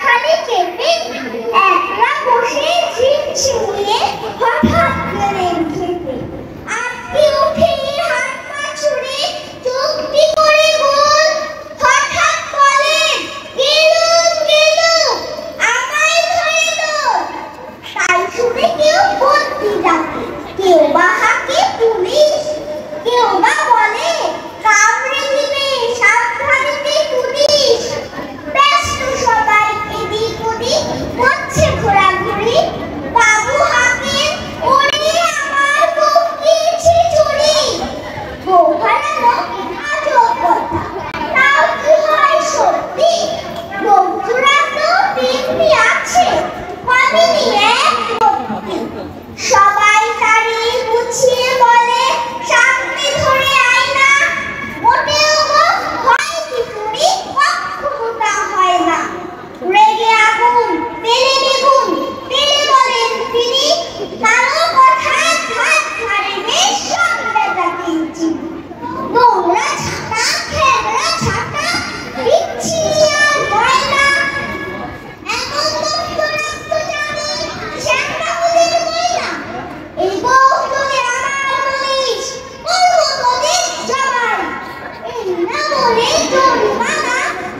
খালি চেপে একলা বসে ঝিমঝিমিয়ে হঠাৎ গেলেন খেতে। আটকে উঠে হাত পা ছুড়ে চোখটি করে গোল, হঠাৎ বলেন, গেলুম গেলুম, আমায় ধরে দোল। তাই শুনে কেউ বদ্যি ডাকে, কেউ বা হাঁকে পুলিশ, কেউ বা বলে কামড়ে দিবে সাবধানে পুলিশ। ব্যস্ত সবাই এদিক ওদিক করছে ঘোরাঘুরি, বাবু হাঁকেন, ওরে আমার বউ গিয়েছে চুরি। বউ হারানো আজব কথা, তাও কি হয় সত্যি? বন্ধুরা তো দিব্যি আছে, পাবেনি এক রত্তি। সবাই তারি গুছিয়ে বলে, সামনে ধরে আয় না, মোটেও গো হয় কি চুরি, কখনো তা হয় না। রেগে আগুন, তেলে বেগুন, তেলে বলেন তিনি, কারো কথায় ধার ধারে বেশ সব বেটা কিনছি। নোংরা ছাতা, খেবড়া ছাতা, বিচ্ছিরি আর ময়লা, এমন দপ্তরাস্ত জানি, শ্যামলা ওদের ময়লা। এই বউ তোরে আমার বলিস, করবো তোদের জবাই। এই না বলে জরিমানা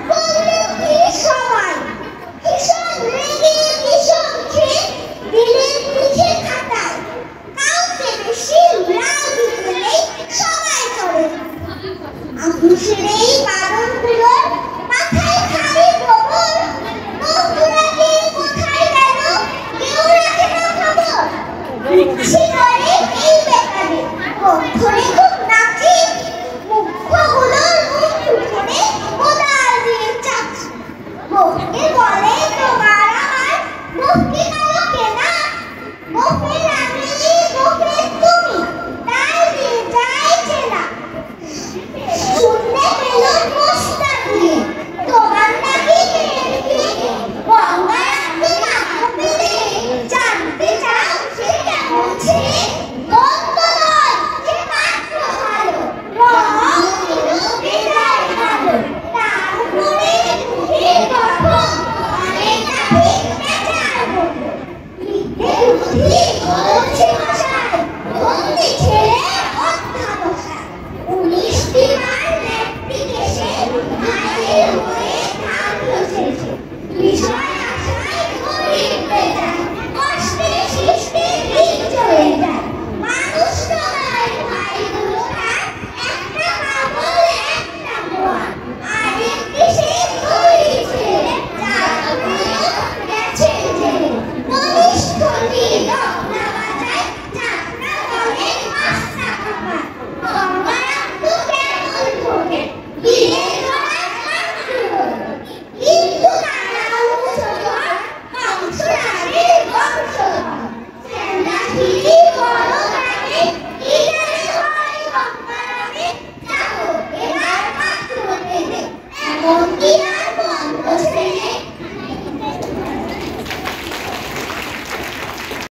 করলো কি সবাই। ভীষণ রেগে ভীষণ খেয়ে দিলেন লিখে খাতায়, কাউকে বেশি রাগি পেলেই সবাই করে। আফিসের এই বাদনগুলোর মাথায় খালি গোবর, বন্ধুরা কে কোথায় গেল কেউ রাখে না খবর। ইচ্ছে করে এই বেকারে কক্ষরে খুব নাচি, মুখ্যগুলোর মুখ উঠে কোদাল দিয়ে চাচি। বউকে